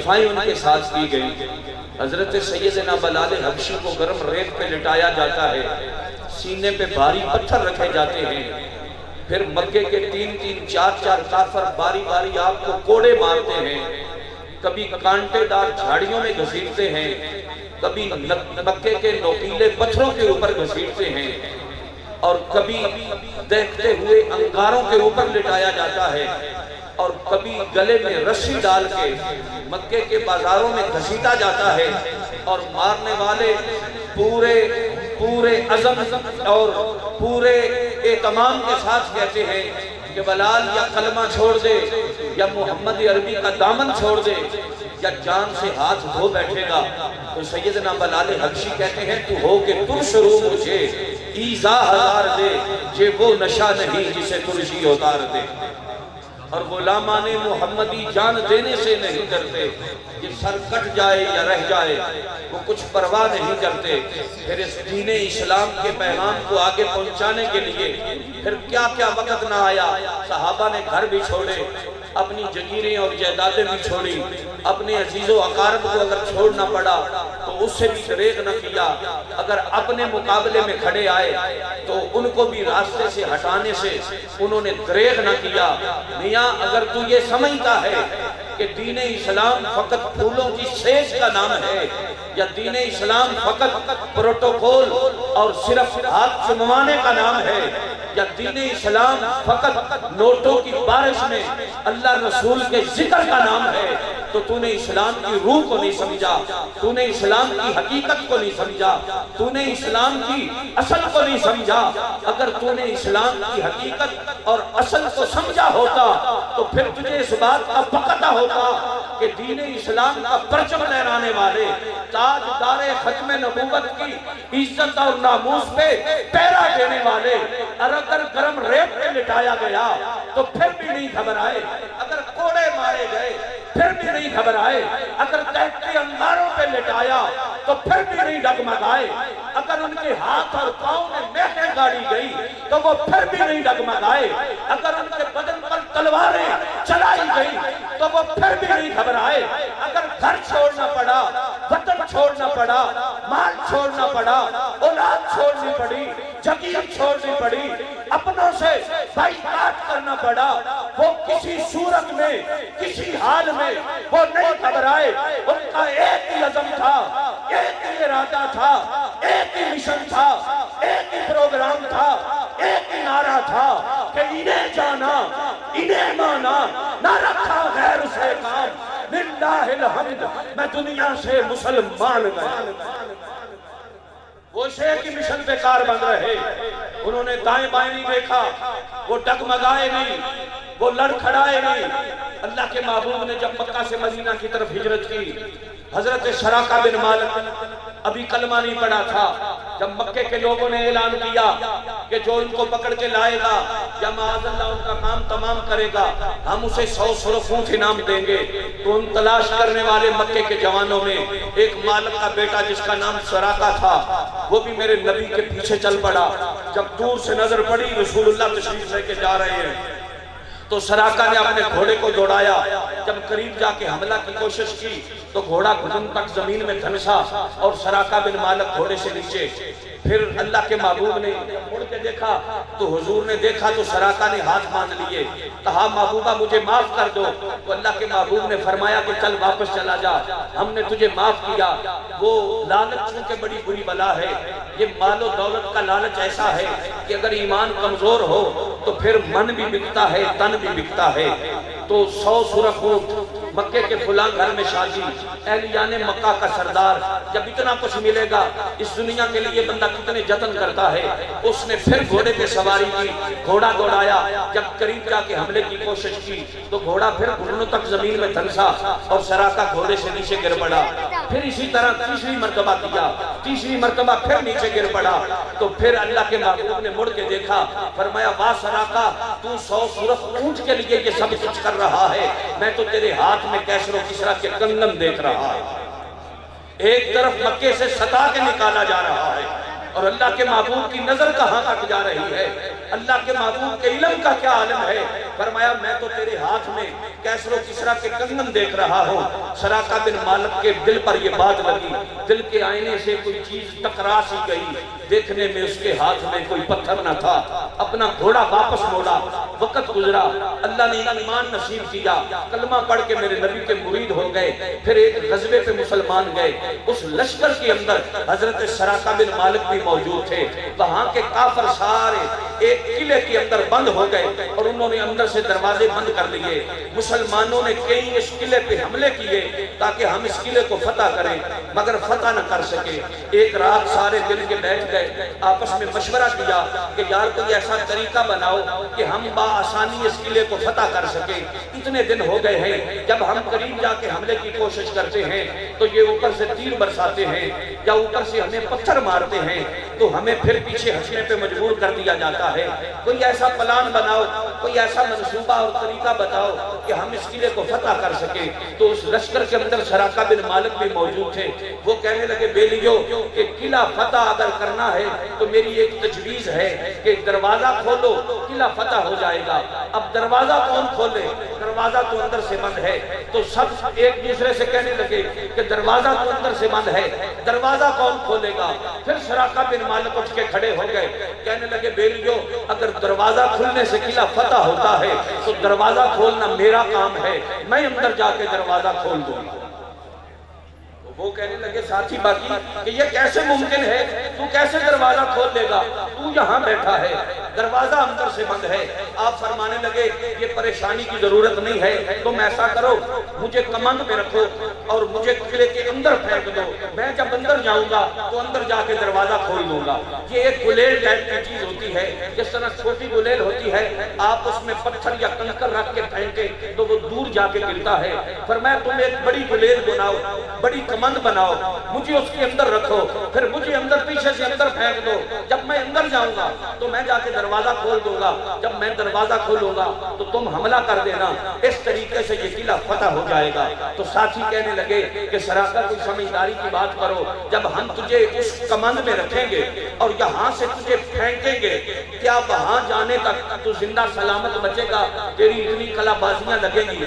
دفاعیں ان کے ساتھ کی گئی۔ حضرت سیدنا بلال حبشی کو گرم ریت پہ لٹایا جاتا ہے، سینے پہ بھاری پتھر رکھے جاتے ہیں، پھر مکے کے 3-3 4-4 کافر باری باری آپ کو کوڑے مارتے ہیں، کبھی کانٹے دار جھاڑیوں میں گھسیٹتے ہیں، کبھی مکے کے نوکیلے پتھروں کے اوپر گھسیٹتے ہیں، اور کبھی دیکھتے ہوئے انگاروں کے اوپر لٹایا جاتا ہے، اور کبھی گلے میں رسی ڈال کے مکے کے بازاروں میں گھسیٹا جاتا ہے، اور مارنے والے پورے عزم اور پورے اہتمام کے ساتھ کہتے ہیں کہ بلال یا کلمہ چھوڑ دے یا محمد عربی کا دامن چھوڑ دے یا جان سے ہاتھ دھو بیٹھے گا۔ تو سیدنا بلال حبشی کہتے ہیں تو ہو کہ ترش رو مجھے ایزا ہزار دے، جے وہ نشہ نہیں جسے ترشی اتار دے۔ اور غلامان محمدی جان دینے سے نہیں ڈرتے، یہ سر کٹ جائے یا رہ جائے وہ کچھ پرواہ نہیں کرتے۔ پھر اس دین اسلام کے پیغام کو آگے پہنچانے کے لیے پھر کیا کیا وقت نہ آیا، صحابہ نے گھر بھی چھوڑے، اپنی جگیریں اور جائیدادیں بھی چھوڑی، اپنے عزیز و اقارب کو اگر چھوڑنا پڑا تو اس سے بھی دریغ نہ کیا، اگر اپنے مقابلے میں کھڑے آئے تو ان کو بھی راستے سے ہٹانے سے انہوں نے دریغ نہ کیا۔ میاں اگر تو یہ سمجھتا ہے کہ دین اسلام فقط پھولوں کی سیج کا نام ہے، یا دین اسلام فقط پروٹوکول اور صرف ہاتھ چموانے کا نام ہے، یا دین اسلام فقط نوٹوں کی بارش میں اللہ رسول کے ذکر کا نام ہے، تو تو نے اسلام کی روح کو نہیں سمجھا، تو نے اسلام کی حقیقت کو نہیں سمجھا، تو نے اسلام کی اصل کو نہیں سمجھا۔ اگر تو نے اسلام کی حقیقت اور اصل کو سمجھا ہوتا تو پھر تجھے اس بات کا پتہ ہوتا کہ دین اسلام کا پرچم لہرانے والے، تاجدار ختم نبوت کی عزت اور ناموس پہ پیرا دینے والے اگر گرم ریت پہ لٹایا گیا تو پھر بھی نہیں گھبرائے، اگر کوڑے مارے گئے پھر بھی نہیں گھبرائے، اگر دہتے انگاروں پہ لٹایا تو پھر بھی نہیں ڈگمگائے، اگر ان کے ہاتھ اور پاؤں میں میخیں گاڑی گئی تو وہ پھر بھی نہیں ڈگمگائے، اگر ان کے بدن پر تلواریں چلائی گئی تو وہ پھر بھی نہیں گھبرائے، اگر گھر چھوڑنا پڑا، وطن چھوڑنا پڑا، مال چھوڑنا پڑا، اولاد چھوڑنی پڑی، جگیر چھوڑنی پڑی، اپنوں سے بائیکاٹ کرنا پڑا، وہ کسی صورت میں کسی حال میں وہ نہیں گھبرائے۔ ان کا ایک ہی عزم تھا، ایک ہی ارادہ تھا، ایک ہی مشن تھا، ایک ہی پروگرام تھا، ایک ہی نعرہ تھا کہ انہیں جانا، انہیں مانا، نہ رکھا غیر سے کام، للہ الحمد میں دنیا سے مسلمان گیا۔ وہ شیخ کی مشن پہ کار بن رہے، انہوں نے دائیں بائیں نہیں دیکھا، وہ ڈگمگائے نہیں، وہ لڑ کھڑائے نہیں۔ اللہ کے محبوب نے جب مکہ سے مدینہ کی طرف ہجرت کی، حضرت سراقہ بن مالک ابھی کلمہ نہیں پڑا تھا، جب مکے کے لوگوں نے اعلان کیا کہ جو ان کو پکڑ کے لائے گا یا معاذ اللہ ان کا کام تمام کرے گا ہم اسے 100 سرخ اونٹ انعام دیں گے، تو ان تلاش کرنے والے مکے کے جوانوں میں ایک مالک کا بیٹا جس کا نام سراقہ تھا وہ بھی میرے نبی کے پیچھے چل پڑا۔ جب دور سے نظر پڑی رسول اللہ تشریف لے کے جا رہے ہیں تو سراقہ نے اپنے گھوڑے کو دوڑایا، جب قریب جا کے حملہ کی کوشش کی تو گھوڑا گھٹن تک زمین میں دھنسا اور سراقہ بن مالک گھوڑے سے نیچے۔ پھر اللہ کے محبوب نے مڑ کے دیکھا تو حضور نے دیکھا تو سراقہ نے ہاتھ باندھ لیے، کہا محبوبہ مجھے معاف کر دو، تو اللہ کے محبوب نے فرمایا کہ چل واپس چلا جا، ہم نے تجھے معاف کیا۔ وہ لالچ چونکہ بڑی بری بلا ہے، یہ مال و دولت کا لالچ ایسا ہے کہ اگر ایمان کمزور ہو تو پھر من بھی بکتا ہے، تن بھی بکتا ہے۔ تو 100 سرخ اونٹ، مکے کے فلاں گھر میں شادی، اہلیان مکہ کا سردار، جب اتنا کچھ ملے گا اس دنیا کے لیے بندہ کتنے جتن کرتا ہے۔ اس نے پھر گھوڑے پہ سواری کی، گھوڑا دوڑایا، جب قریب جا کے حملے کی کوشش کی تو گھوڑا پھر گھٹنوں تک زمین میں دھنسا اور سراقہ گھوڑے سے نیچے گر پڑا۔ پھر اسی طرح تیسری مرتبہ کیا، تیسری مرتبہ پھر نیچے گر پڑا، تو پھر اللہ کے محبوب نے مڑ کے دیکھا، فرمایا واہ سراقہ تو 100 سرخ اونٹ کے لیے یہ سب کچھ کر رہا ہے، میں تو تیرے ہاتھ میں کیسر و کسرا کے کنگن دیکھ رہا ہے۔ ایک طرف مکے سے ستا کے نکالا جا رہا ہے اور اللہ کے محبوب کی نظر کہاں تک جا رہی ہے؟ اللہ کے محبوب کے علم کا کیا عالم ہے؟ فرمایا میں تو تیرے ہاتھ میں کیسر و کسریٰ کے کنگن دیکھ رہا ہوں۔ سراقہ بن مالک کے دل پر یہ بات لگی، دل کے آئینے سے کوئی چیز ٹکرا سی گئی، دیکھنے میں اس کے ہاتھ میں کوئی پتھر نہ تھا۔ اپنا گھوڑا واپس موڑا، وقت گزرا، اللہ نے ایمان نصیب کیا، کلمہ پڑھ کے میرے نبی کے مرید ہو گئے، پھر ایک غزوے پہ مسلمان گئے۔ اس لشکر کے اندر حضرت سراقہ بن مالک بھی موجود تھے۔ وہاں کے کافر سارے ایک قلعے کے اندر بند ہو گئے اور انہوں نے اندر سے دروازے بند کر لیے۔ مسلمانوں نے کئی اس قلعے پہ حملے کیے تاکہ ہم اس قلعے کو فتح کریں، مگر فتح نہ کر سکے۔ ایک رات سارے دل کے بیٹھ گئے، آپس میں مشورہ کیا کہ یار کوئی ایسا طریقہ بناؤ کہ ہم بآسانی اس قلعے کو فتح کر سکیں۔ اتنے دن ہو گئے ہیں، جب ہم قریب جا کے حملے کی کوشش کرتے ہیں تو یہ اوپر سے تیر برساتے ہیں یا اوپر سے ہمیں پتھر مارتے ہیں، تو ہمیں پھر پیچھے ہٹنے پہ مجبور کر دیا جاتا ہے۔ کوئی ایسا پلان بناؤ، کوئی ایسا منصوبہ اور طریقہ بتاؤ کہ ہم اس قلعے کو فتح کر سکیں۔ تو اس لشکر کے اندر سراقہ بن مالک بھی موجود تھے۔ وہ کہنے لگے بیلیو کہ قلعہ فتح اگر کرنا ہے تو میری ایک تجویز ہے کہ دروازہ کھولو، قلعہ فتح ہو جائے گا۔ اب دروازہ کون کھولے؟ دروازہ تو اندر سے بند ہے۔ تو سب ایک دوسرے سے کہنے لگے کہ دروازہ تو اندر سے بند ہے، دروازہ کون کھولے گا؟ پھر سراقہ بن مالک اٹھ کے کھڑے ہو گئے، کہنے لگے بیلیو اگر دروازہ کھلنے سے قلعہ فتح ہوتا ہے تو دروازہ کھولنا میرا کام ہے، میں اندر جا کے دروازہ کھول دوں گا۔ وہ کہنے لگے ساتھی باقی کہ یہ کیسے ممکن ہے؟ تو کیسے دروازہ کھول لے گا؟ تو یہاں بیٹھا ہے، دروازہ اندر سے بند ہے۔ آپ فرمانے لگے یہ پریشانی کی ضرورت نہیں ہے، تم ایسا کرو مجھے کمند میں رکھو اور مجھے قلعے کے اندر پھینک دو، میں جب اندر جاؤں گا تو اندر جا کے دروازہ کھول دوں گا۔ یہ ایک گلیل ٹائپ کی چیز ہوتی ہے، جس طرح چھوٹی گلیل ہوتی ہے، آپ اس میں پتھر یا کنکر رکھ کے پھینکے تو وہ دور جا کے گرتا ہے۔ فرمایا تم ایک بڑی گلیل بناؤ، بڑی کمند بناؤ، مجھے اس کے اندر رکھو، پھر مجھے اندر پیچھے سے اندر پھینک دو، جب میں اندر جاؤں گا تو میں جا کے دروازہ کھول دوں گا، جب میں دروازہ کھولوں گا تو تم حملہ کر دینا، اس طریقے سے یہ قلعہ فتح ہو جائے گا۔ تو ساتھی کہنے لگے کہ سراقہ کوئی سمجھداری کی بات کرو، جب ہم تجھے اس کمند میں رکھیں گے اور یہاں سے تجھے پھینکیں گے، کیا وہاں جانے تک تو زندہ سلامت بچے گا؟ تیری اتنی کلا بازیاں لگیں گی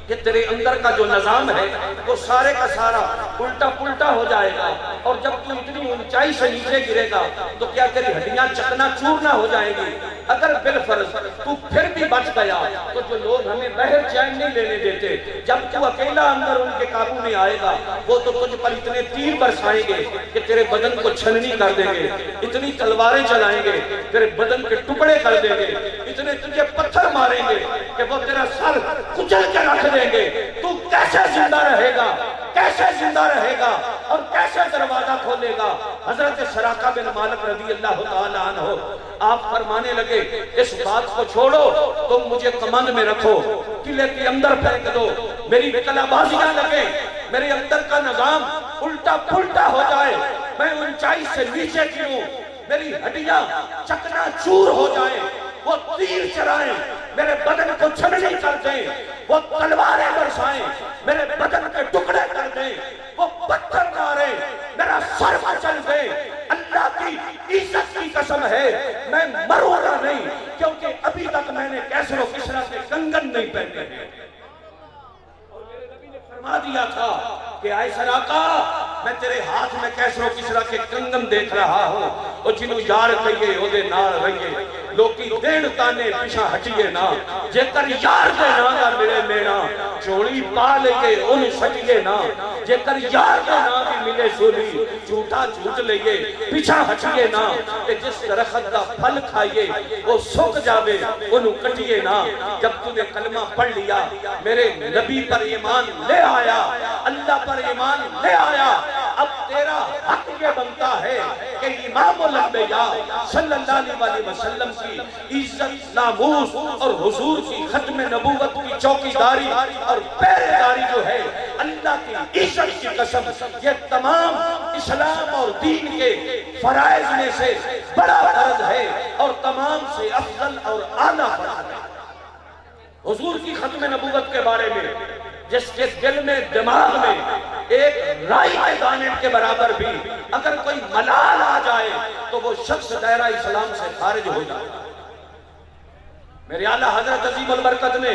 کہ تیرے اندر کا جو نظام ہے وہ سارے کا سارا الٹا پلٹا ہو جائے گا، اور جب تو اتنی اونچائی سے نیچے گرے گا تو کیا تیری ہڈیاں چکنا چور نہ ہو جائیں گی؟ اگر بالفرض تو پھر بھی بچ گیا تو جو لوگ ہمیں بہر چین نہیں لینے دیتے، جب تو اکیلا اندر ان کے قابو میں آئے گا وہ تو تجھ پر اتنے تیر برسائیں گے کہ تیرے بدن کو چھلنی کر دیں گے، اتنی تلواریں چلائیں گے، تیرے بدن کے ٹکڑے کر دیں گے، اتنے تجھے پتھر ماریں گے کہ وہ تیرا سر کچل کے رکھ دیں گے۔ تو کیسے زندہ رہے گا؟ کیسے زندہ رہے گا اور کیسے دروازہ کھولے گا؟ حضرت سراقہ بن مالک رضی اللہ تعالیٰ عنہ آپ فرمانے لگے اس بات کو چھوڑو، تم مجھے کمند میں رکھو، قلعے کے اندر پھینک دو، میری کلا بازیاں لگیں، میرے اندر کا نظام الٹا پلٹا ہو جائے، میں اونچائی سے نیچے گروں، میری ہڈیاں چکنا چور ہو جائیں، وہ تیر چرائیں، میرے بدن کو چھلنی کر دیں، وہ تلواریں برسائیں، میرے بدن کے ٹکڑے کر دیں، وہ پتھر ماریں، میرا سر مچل دیں۔ اللہ کی عزت کی قسم ہے میں مروں گا نہیں، کیونکہ ابھی تک میں نے کیسر و کسریٰ کے کنگن نہیں پہنے ہیں۔ اور میرے نبی نے فرما دیا تھا کہ آئے سراقہ میں تیرے ہاتھ میں کیسر و کسریٰ کے کنگن دیکھ رہا ہوں، اور جنہوں یار کہیے ہو دے نال رہیے، لوکی دین تانے پیشا ہٹیے نا، جے کر یار دے نانا ملے مینا، چوڑی پا لئیے ان سٹیے نا، جے کر یار دے نانا ملے سولی، جھوٹا جھوٹ لئیے پیچھا ہٹیے نا، کہ جس درخت دا پھل کھائیے وہ سوک جاوے انہوں کٹیے نا۔ جب تُو نے کلمہ پڑھ لیا، میرے نبی پر ایمان لے آیا، اللہ پر ایمان لے آیا، اب تیرا حق یہ بنتا ہے کہ امام الانبیاء صلی اللہ علیہ وسلم کی عزت، ناموس اور حضور کی ختم نبوت کی چوکیداری اور پہرےداری جو ہے، اللہ کی عزت کی قسم یہ تمام اسلام اور دین کے فرائض میں سے بڑا فرض ہے اور تمام سے افضل اور اعلیٰ فرض ہے۔ حضور کی ختم نبوت کے بارے میں جس کے دل میں دماغ میں ایک رائی کے دانے کے برابر بھی اگر کوئی ملال آ جائے تو وہ شخص دائرہ اسلام سے خارج ہو جائے۔ میرے اعلیٰ حضرت عظیم البرکت نے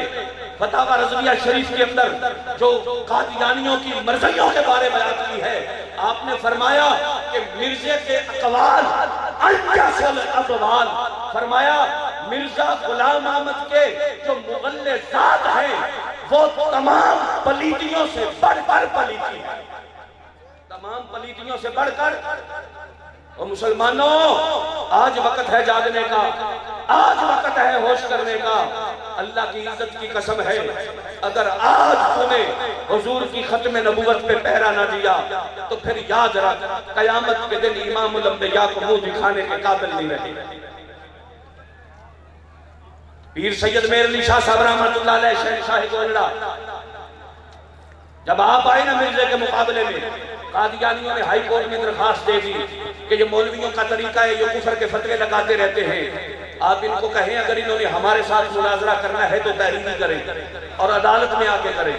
فتاوی رضویہ شریف کے اندر جو قادیانیوں کی مرضیوں کے بارے بیان کی ہے، آپ نے فرمایا کہ مرزے کے اقوال انجسل اقوال، فرمایا مرزا غلام احمد کے جو مغلظات ہیں وہ تمام پلیتیوں سے بڑھ کر پلیتی ہے، تمام پلیتیوں سے بڑھ کر۔ اور مسلمانوں، آج وقت ہے جاگنے کا، آج وقت ہے ہوش کرنے کا۔ اللہ کی عزت کی قسم ہے، اگر آج تو نے حضور کی ختم نبوت پہ پہرا نہ دیا تو پھر یاد رکھ قیامت کے دن امام الانبیاء کو منہ دکھانے کے قابل نہیں رہے۔ پیر سید میر علی شاہ صاحب رحمۃ اللہ علیہ شہنشاہ گولڑا، جب آپ آئے نا مرزے کے مقابلے میں، قادیانیوں نے ہائی کورٹ میں درخواست دے دی کہ یہ مولویوں کا طریقہ ہے، یہ کفر کے فتوے لگاتے رہتے ہیں، آپ ان کو کہیں اگر انہوں نے ہمارے ساتھ مناظرہ کرنا ہے تو تحریری کریں اور عدالت میں آ کے کریں۔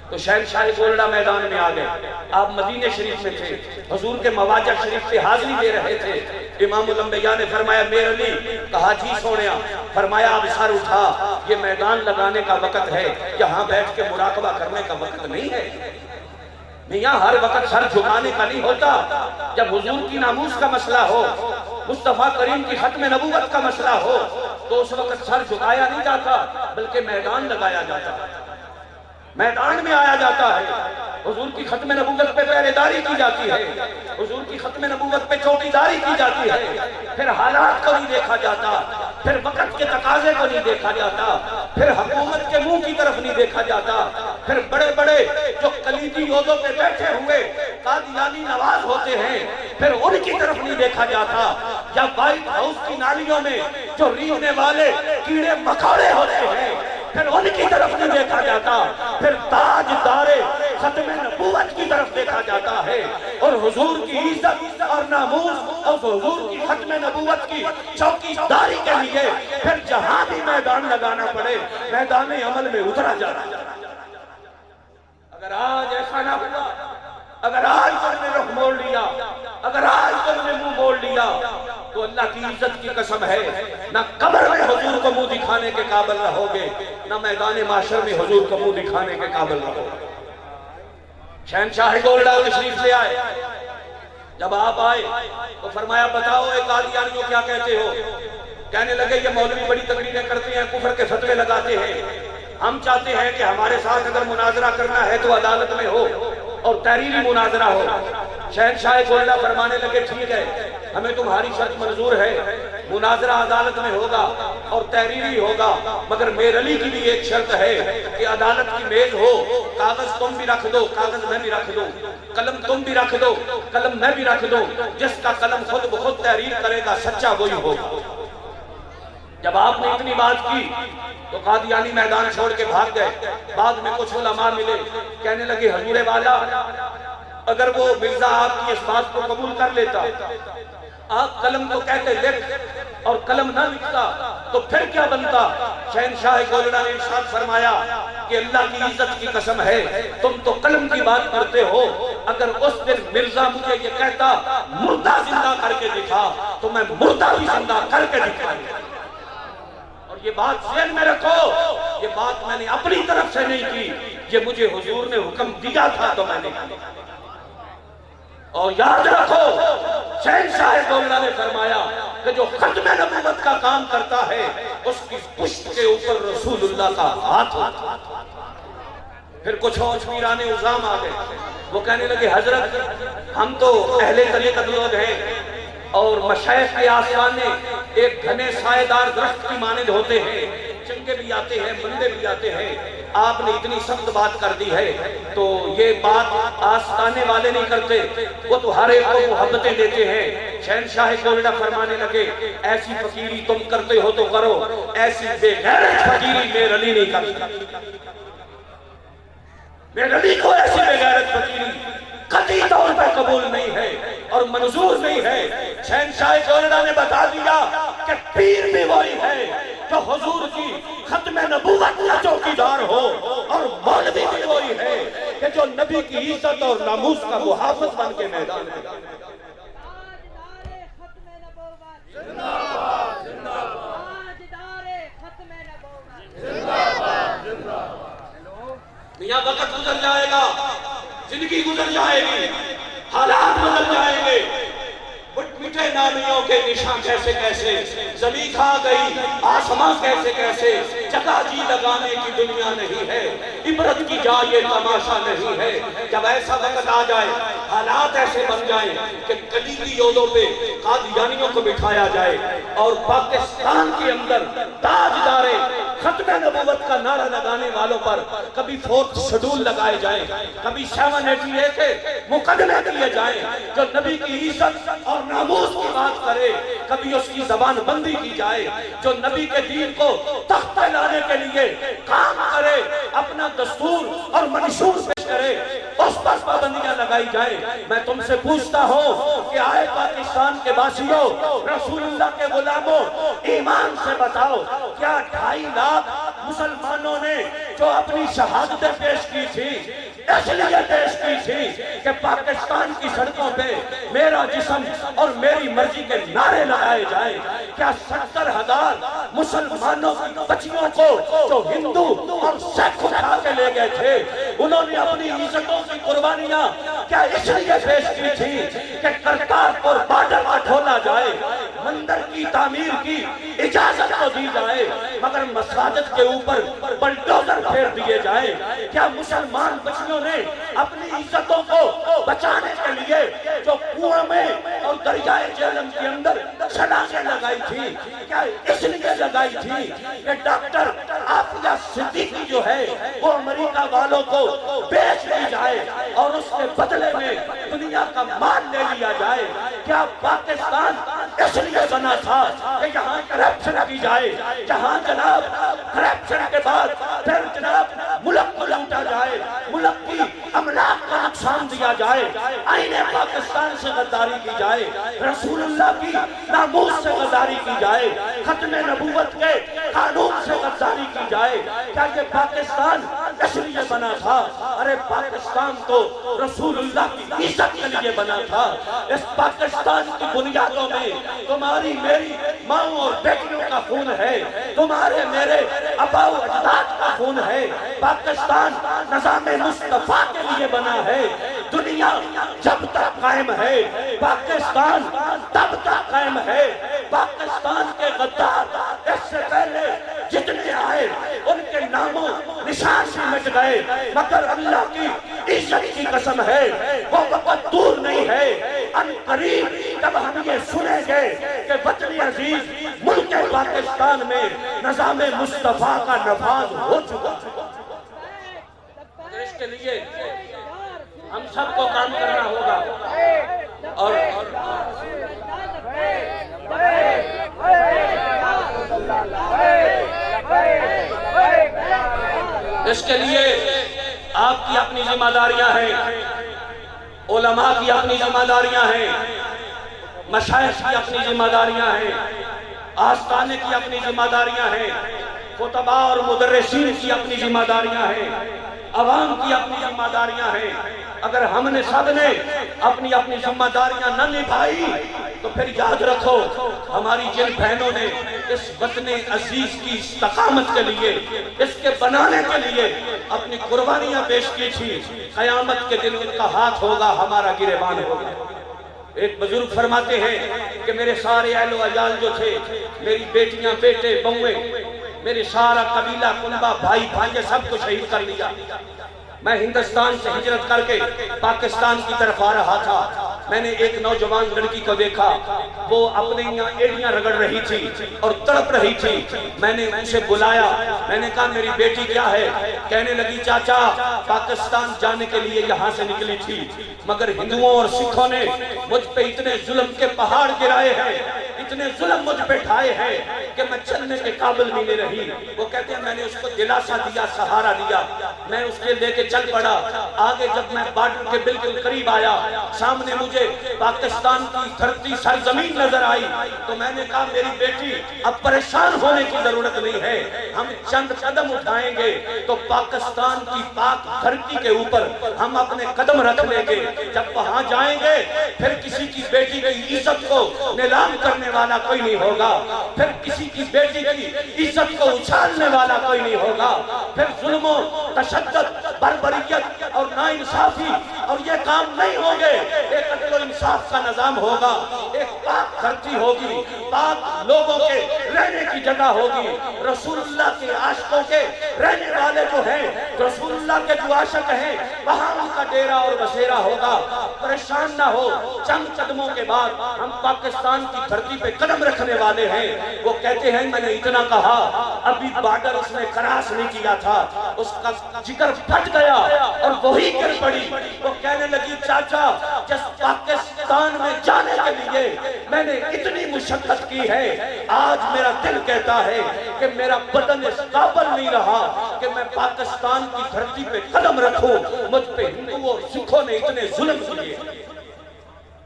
تو شہنشاہ گولڑا میدان میں آ گئے، آپ مدینہ شریف میں تھے، حضور کے مواجہ شریف سے حاضری دے رہے تھے۔ امام الانبیاء نے فرمایا میر علی، کہا جی سونیا، فرمایا اب سر اٹھا، یہ میدان لگانے کا وقت ہے، یہاں بیٹھ کے مراقبہ کرنے کا وقت نہیں ہے۔ میاں ہر وقت سر جھکانے کا نہیں ہوتا، جب حضور کی ناموس کا مسئلہ ہو، مصطفیٰ کریم کی ختم نبوت کا مسئلہ ہو تو اس وقت سر جھکایا نہیں جاتا بلکہ میدان لگایا جاتا ہے، میدان میں آیا جاتا ہے، حضور کی ختم نبوت پہ پہرے داری کی جاتی ہے، حضور کی ختم نبوت پہ چوکی داری کی جاتی ہے، پھر حالات کو نہیں دیکھا جاتا، پھر وقت کے تقاضے کو نہیں دیکھا جاتا، پھر حکومت کے منہ کی طرف نہیں دیکھا جاتا، پھر بڑے بڑے جو کلیدی عہدوں پہ بیٹھے ہوئے قادیانی نواز ہوتے ہیں پھر ان کی طرف نہیں دیکھا جاتا، یا وائٹ ہاؤس کی نالیوں میں جو ریڑھنے والے کیڑے مکوڑے ہوتے ہیں پھر ان کی طرف نہیں دیکھا جاتا، پھر تاجدار ختم نبوت کی طرف دیکھا جاتا ہے، اور حضور کی عزت اور ناموس اور حضور کی ختم نبوت کی چوکی داری کے لیے پھر جہاں بھی میدان لگانا پڑے میدان عمل میں اترا جانا۔ اگر آج ایسا نہ ہوا، اگر آج تم نے رخ موڑ لیا، اگر آج تم نے منہ موڑ لیا تو اللہ کی عزت کی قسم ہے نہ قبر میں حضور کو منہ دکھانے کے قابل رہو گے، نہ میدان معاشر میں حضور کو منہ دکھانے کے قابل رہو گے۔ شہنشاہ گولڑا تشریف لے آئے، جب آپ آئے تو فرمایا بتاؤ اے قادیانیوں کیا کہتے ہو؟ کہنے لگے یہ مولوی بڑی تقریریں کرتے ہیں، کفر کے فتوے لگاتے ہیں، ہم چاہتے ہیں کہ ہمارے ساتھ اگر مناظرہ کرنا ہے تو عدالت میں ہو اور تحریری مناظرہ ہو۔ شہنشاہ گولڑا فرمانے لگے ٹھیک ہے، ہمیں تمہاری شرط منظور ہے، مناظرہ عدالت میں ہوگا اور تحریری ہوگا، مگر میر علی کی بھی ایک شرط ہے کہ عدالت کی میز ہو، کاغذ تم بھی رکھ دو، کاغذ میں بھی رکھ دو، قلم تم بھی رکھ دو، قلم میں بھی رکھ دو، جس کا قلم خود بخود تحریر کرے گا سچا وہی ہوگا۔ جب آپ نے اتنی بات کی تو قادیانی میدان چھوڑ کے بھاگ گئے۔ بعد میں کچھ علماء ملے، کہنے لگے حضور والا اگر وہ مرزا آپ کی اس بات کو قبول کر لیتا، آپ قلم کو کہتے لکھ اور قلم نہ لکھتا تو پھر کیا بنتا؟ شہنشاہ گولڑا نے ارشاد فرمایا کہ اللہ کی عزت کی قسم ہے تم تو قلم کی بات کرتے ہو، اگر اس دن مرزا مجھے یہ کہتا مردہ زندہ کر کے دکھا تو میں مردہ بھی زندہ کر کے دکھایا۔ اور یہ بات ذہن میں رکھو، یہ بات میں نے اپنی طرف سے نہیں کی، یہ مجھے حضور نے حکم دیا تھا تو میں نے کی۔ اور یاد رکھو شہنشاہ گولڑا نے فرمایا کہ جو ختم نبوت کا کام کرتا ہے اس کی پشت کے اوپر رسول اللہ کا ہاتھ ہوتا ہے۔ پھر کچھ اور پیران عظام آ گئے، وہ کہنے لگے حضرت ہم تو اہل طریقت لوگ ہیں اور مشائخ کے آستانے ایک گھنے سائے دار درخت کی مانند ہوتے ہیں، چنگے بھی آتے ہیں بندے بھی آتے ہیں، آپ نے اتنی سخت بات کر دی ہے تو یہ بات آستانے والے نہیں کرتے، وہ تو ہر ایک کو محبتیں دیتے ہیں۔ شہنشاہ گولڑا فرمانے لگے ایسی فقیری تم کرتے ہو تو کرو، ایسی بے غیرت فقیری میر علی نہیں کرتا۔ میر علی کو ایسی بے غیرت فقیری قطعی طور پر قبول نہیں ہے اور منظور نہیں ہے۔ شہنشاہ گولڑا نے بتا دیا کہ پیر بھی وہی ہے جو حضور کی ختم نبوت کا چوکیدار ہو، اور مولوی بھی وہی ہے کہ جو نبی کی عزت اور ناموس کا محافظ بن کے میدان میں۔ میاں وقت گزر جائے گا، زندگی گزر جائے گی، حالات بدل جائیں گے، مٹھے نامیوں کے نشان کیسے کیسے، زمین کھا گئی آسمان کیسے کیسے، جگہ جی لگانے کی دنیا نہیں ہے، عبرت کی جا یہ تماشا نہیں ہے۔ جب ایسا وقت آ جائے، حالات ایسے بن جائیں کہ کلیدی عہدوں پہ قادیانیوں کو بٹھایا جائے اور پاکستان کے اندر تاجدار ختم نبوت کا نعرہ لگانے والوں پر کبھی 4th شیڈول لگائے جائیں، کبھی 788 کے مقدمے کیے جائیں، جو نبی کی عزت اور ناموس کی بات کرے، کبھی اس کی زبان بندی کی جائے، جو نبی کے دین کو تخت پہ لانے کے لیے کام کرے، اپنا دستور اور منشور پیش کرے، اس پر پابندیاں لگائی جائیں۔ میں تم سے پوچھتا ہوں کہ آئے پاکستان کے باشیوں، رسول اللہ کے غلاموں، ایمان سے بتاؤ، کیا 2.5 لاکھ مسلمانوں نے جو اپنی شہادتیں پیش کی تھی، اس لیے پیش کی تھی کہ پاکستان کی سڑکوں پہ میرا جسم اور میری مرضی کے نعرے لگائے جائیں؟ کیا 70,000 مسلمانوں کی بچیوں کو جو ہندو اور سکھ اٹھا کے لے گئے تھے، انہوں نے اپنی عزتوں کی قربانیاں کیا اس لیے پیش کی تھی کہ کرتارپور بارڈر پر کھولا جائے، مندر کی تعمیر کی اجازت کو دی جائے، مگر مساجد کے اوپر بلڈوزر پھیر دیے جائیں؟ کیا مسلمان بچیوں نے اپنی عزتوں کو بچانے کے لیے جو کنویں میں اور دریائے جہلم کے اندر چھلانگیں لگائی تھی، کیا اس لیے لگائی تھی کہ ڈاکٹر عافیہ صدیقی جو ہے وہ امریکہ والوں کو بیچ دی جائے اور اس کے بدلے میں دنیا کا مال لے لیا جائے؟ کیا پاکستان اس لیے بنا تھا کہ یہاں کرپشن کی جائے، جہاں جناب کرپشن کے بعد پھر جناب ملک کو لوٹا جائے، ملک کی املاک کا نقصان دیا جائے، آئین پاکستان سے غداری کی جائے، رسول اللہ کی ناموس سے غداری کی جائے، ختم نبوت کے قانون سے غداری کی جائے؟ کیا یہ پاکستان اس لیے بنا تھا؟ ارے پاکستان تو رسول اللہ کی عزت کے لیے بنا تھا۔ اس پاکستان کی بنیادوں میں تمہاری میری ماں اور بیٹیوں کا خون ہے، تمہارے میرے آبا و اجداد کا خون ہے۔ پاکستان نظام مصطفیٰ کے لیے بنا ہے۔ دنیا جب تک قائم ہے، پاکستان تب تک قائم ہے۔ پاکستان کے غدار اس سے پہلے جتنے آئے ان کے ناموں نشان سے مٹ گئے، مگر اللہ کی عزت کی قسم ہے وہ وقت دور نہیں ہے، ان قریب جب ہم یہ سنیں گے کہ وطن عزیز ملک پاکستان میں نظام مصطفیٰ کا نفاذ ہو چکا ہے۔ اس کے لیے ہم سب کو کام کرنا ہوگا اور اس کے لیے آپ کی اپنی ذمہ داریاں ہیں، علماء کی اپنی ذمہ داریاں ہیں، مشائخ کی اپنی ذمہ داریاں ہیں، آستانے کی اپنی ذمہ داریاں ہیں، خطباء اور مدرسین کی اپنی ذمہ داریاں ہیں، عوام کی اپنی ذمہ داریاں ہیں۔ اگر ہم نے سب نے اپنی اپنی ذمہ داریاں نہ نبھائی تو پھر یاد رکھو ہماری جن بہنوں نے اس وطن عزیز کی استقامت کے لیے، اس کے بنانے کے لیے اپنی قربانیاں پیش کی تھی، قیامت کے دن ان کا ہاتھ ہوگا، ہمارا گریبان ہوگا۔ ایک بزرگ فرماتے ہیں کہ میرے سارے اہل و عیال جو تھے، میری بیٹیاں بیٹے بہویں، میرے سارا قبیلہ کنبہ بھائی بھائی سب کو شہید کر لیا۔ میں ہندوستان سے ہجرت کر کے پاکستان کی طرف آ رہا تھا، میں نے ایک نوجوان لڑکی کو دیکھا، وہ اپنے یہاں ایڑیاں رگڑ رہی تھی اور تڑپ رہی تھی۔ میں نے اسے بلایا، میں نے کہا میری بیٹی کیا ہے؟ کہنے لگی چاچا پاکستان جانے کے لیے یہاں سے نکلی تھی، مگر ہندوؤں اور سکھوں نے مجھ پہ اتنے ظلم کے پہاڑ گرائے ہیں، اتنے ظلم مجھ پہ ڈھائے ہیں کہ میں چلنے کے قابل بھی نہیں رہی۔ وہ کہتے ہیں میں نے اس کو دلاسا دیا، سہارا دیا، میں اس کے لے کے چل پڑا۔ آگے جب میں بارڈر کے بالکل قریب آیا، سامنے مجھے پاکستان کی دھرتی سرزمین نظر آئی، تو میں نے کہا میری بیٹی اب پریشان ہونے کی ضرورت نہیں ہے، ہم چند قدم اٹھائیں گے تو پاکستان کی پاک دھرتی کے اوپر ہم اپنے قدم رکھ لیں گے۔ جب وہاں جائیں گے پھر کسی کی بیٹی کی عزت کو نیلام کرنے والا کوئی نہیں ہوگا، پھر کسی کی بیٹی کی عزت کو اچھالنے والا کوئی نہیں ہوگا، پھر ظلم و تشدد بربریت اور ناانصافی اور یہ کام نہیں ہوں گے. ایک عدل و انصاف کا نظام ہوگا, ایک پاک دھرتی ہوگی, پاک لوگوں کے رہنے کی جگہ ہوگی, رسول اللہ کے عاشقوں کے رہنے والے جو ہیں, رسول اللہ کے جو عاشق ہیں, وہاں ان کا ڈیرا اور بسیرا ہوگا. پریشان نہ ہو, چند قدموں کے بعد ہم پاکستان کی دھرتی پہ قدم رکھنے والے ہیں. وہ کہتے ہیں میں نے اتنا کہا, ابھی بارڈر اس نے کراس نہیں کیا تھا, اس کا جگر پھٹ گیا اور وہی گر پڑی. وہ کہنے لگی چاچا جس پاکستان میں جانے کے لیے میں نے اتنی مشقت کی ہے, آج میرا دل کہتا ہے کہ میرا بدن اس قابل نہیں رہا کہ میں پاکستان کی دھرتی پہ قدم رکھوں. مجھ پہ ہندوؤں اور سکھوں نے اتنے ظلم کیے.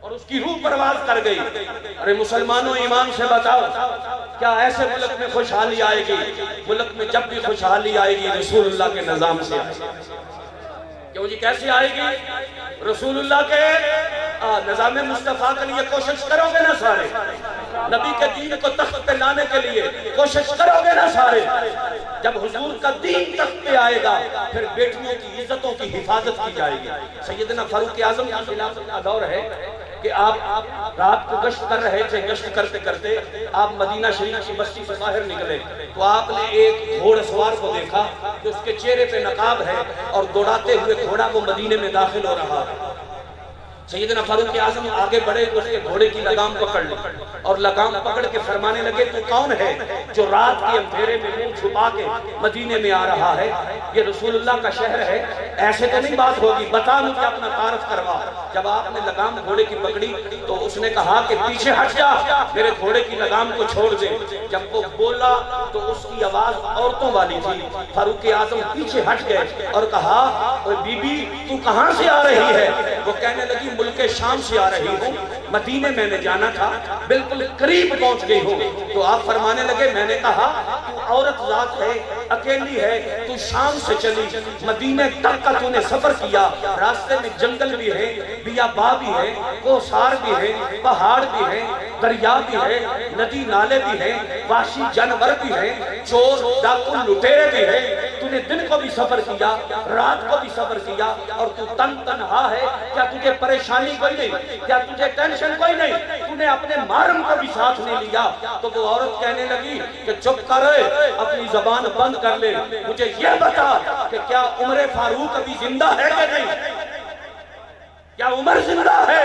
اور اس کی روح پرواز کر گئی. ارے مسلمانوں ایمان سے بتاؤ, کیا ایسے ملک میں خوشحالی آئے گی؟ ملک میں جب بھی خوشحالی آئے گی رسول اللہ کے نظام سے آئے گی. کیوں جی کیسے آئے گی؟ رسول اللہ کے نظام مصطفیٰ کے لیے کوشش کرو گے نا سارے, نبی کے دین کو تخت پہ لانے کے لیے کوشش کرو گے نا سارے. جب حضور کا دین تخت پہ آئے گا پھر بیٹیوں کی عزتوں کی حفاظت کی جائے گی. سیدنا فاروق اعظم کی خلافت کا دور ہے کہ آپ رات کو گشت کر رہے تھے. گشت کرتے کرتے آپ مدینہ شریف کی بستی سے باہر نکلے تو آپ نے ایک گھوڑ سوار کو دیکھا کہ اس کے چہرے پہ نقاب ہے اور دوڑاتے ہوئے گھوڑا وہ مدینے میں داخل ہو رہا ہے. سیدنا فاروق اعظم آگے بڑھے تو اس کے گھوڑے کی لگام پکڑ لی اور لگام پکڑ کے فرمانے لگے تو کون ہے جو رات کے اندھیرے میں منہ چھپا کے مدینے میں آ رہا ہے؟ یہ رسول اللہ کا شہر ہے, ایسے تو نہیں بات ہوگی, بتا مجھے اپنا تعارف کروا. جب آپ نے لگام گھوڑے کی پکڑی تو اس نے کہا کہ پیچھے ہٹ جا, میرے گھوڑے کی لگام کو چھوڑ دے. جب وہ بولا تو اس کی آواز عورتوں والی تھی. فاروق اعظم پیچھے ہٹ گئے اور کہا بی بی تو کہاں سے آ رہی ہے؟ وہ کہنے لگی ملک شام سے آ رہی ہوں, مدینے میں نے جانا تھا, بالکل قریب پہنچ گئی ہوں. تو آپ فرمانے لگے میں نے کہا تو عورت ذات ہے, اکیلی ہے, تو شام سے چلی, مدینے تک کا تو نے سفر کیا, راستے میں جنگل بھی ہے, بیاباں بھی ہے, کوثار بھی ہے, پہاڑ بھی ہے, دریا بھی ہے, ندی نالے بھی ہیں, وحشی جانور بھی ہیں, چور ڈاکو لٹیرے بھی ہیں. تو نے دن کو بھی سفر کیا, رات کو بھی سفر کیا, اور تو تنہا ہے. کیا تجھے پریشانی کوئی نہیں؟ کیا تجھے ٹینشن کوئی نہیں؟ تو نے اپنے محرم کو بھی ساتھ نہیں لیا. تو وہ عورت کہنے لگی کہ چپ کر, اپنی زبان بند کر لے, مجھے یہ بتا کہ کیا عمر فاروق ابھی زندہ ہے کہ نہیں؟ کیا عمر زندہ ہے؟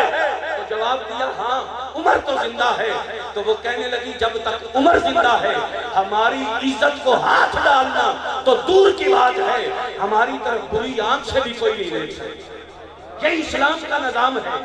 تو جواب دیا ہاں عمر تو زندہ ہے. تو وہ کہنے لگی جب تک عمر زندہ ہے ہماری عزت کو ہاتھ ڈالنا تو دور کی بات ہے, ہماری طرف بری آنکھ سے بھی کوئی نہیں دیکھ سکتا. یہ اسلام کا نظام ہے,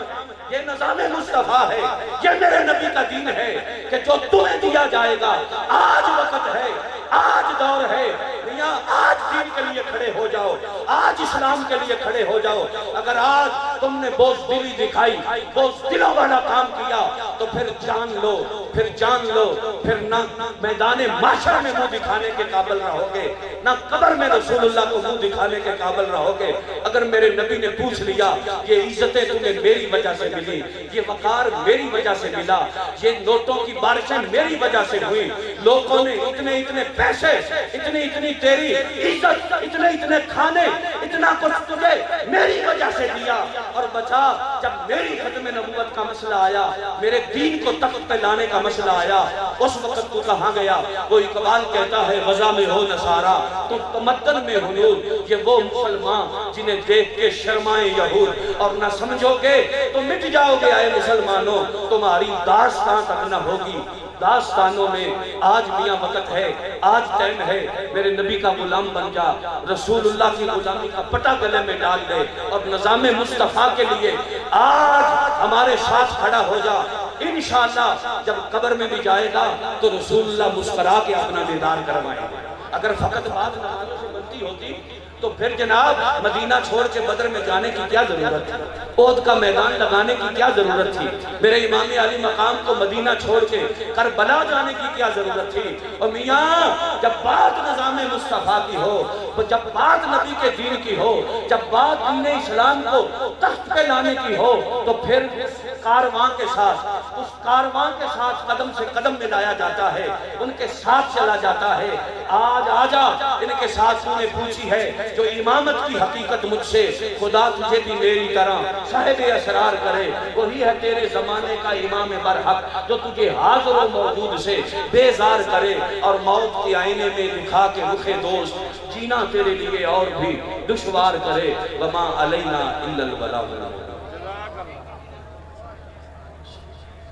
یہ نظام مصطفیٰ ہے, یہ میرے نبی کا دین ہے کہ جو تمہیں دیا جائے گا. آج وقت ہے, آج دور ہے, میاں آج دین کے لیے کھڑے ہو جاؤ, آج اسلام کے لیے کھڑے ہو جاؤ. اگر آج تم نے بزدلی دکھائی, بزدلوں والا کام کیا تو پھر جان لو, پھر جان لو, پھر نہ میدان محشر میں منہ دکھانے کے قابل رہو گے, نہ قبر میں رسول اللہ کو منہ دکھانے کے قابل رہو گے. اگر میرے نبی نے پوچھ لیا یہ عزتیں تمہیں میری وجہ سے ملی, یہ وقار میری وجہ سے ملا, یہ نوٹوں کی بارشیں میری وجہ سے ہوئی, لوگوں نے اتنے اتنے پیسے, اتنی تیری عزت, اتنے کھانے, اتنا کچھ تجھے میری وجہ سے دیا. اور بچا جب میری ختم نبوت کا مسئلہ آیا, میرے دین کو تخت پہ لانے کا مسئلہ آیا, اس وقت تو کہاں گیا؟ وہ اقبال کہتا ہے غزہ میں ہو نصارہ تو تمدن میں ہنور, یہ وہ مسلمان جنہیں دیکھ کے شرمائے یہود. اور نہ سمجھو گے تو مٹ جاؤ گے اے مسلمانوں, تمہاری داستان تک نہ ہوگی. داستانوں میں آج میاں وقت ہے, آج ٹائم ہے, میرے نبی کا غلام بن جا, رسول اللہ کی غلامی کا پٹا گلے میں ڈال دے, اور نظام مصطفیٰ کے لیے آج ہمارے ساتھ کھڑا ہو جا. انشاءاللہ جب قبر میں بھی جائے گا تو رسول اللہ مسکرا کے اپنا دیدار کروائیں گے. اگر فقط بات نمازوں سے بنتی ہوتی تو پھر جناب مدینہ چھوڑ کے بدر میں جانے کی کیا ضرورت ہے؟ احد کا میدان لگانے کی کیا ضرورت تھی؟ میرے امام علی مقام کو مدینہ چھوڑ کے کربلا جانے کی کیا ضرورت تھی؟ اور میاں جب بات نظام مصطفیٰ کی ہو، جب بات نبی کے دین کی ہو، جب بات دین اسلام کو تخت پہ لانے کی ہو، تو پھر کارواں کے ساتھ، اس کارواں کے ساتھ قدم سے قدم ملایا جاتا ہے، ان کے ساتھ چلا جاتا ہے۔ آج آجا ان کے ساتھ تو نے پوچھی ہے جو امامت کی حقیقت مجھ سے، خدا تجھے بھی میری طرح صاحب اسرار کرے، وہی ہے تیرے زمانے کا امام برحق جو تجھے حاضر و موجود سے بیزار کرے اور موت کے آئینے میں دکھا کے رخ دوست جینا تیرے لیے اور بھی دشوار کرے۔ وما علینا الا البلاغ۔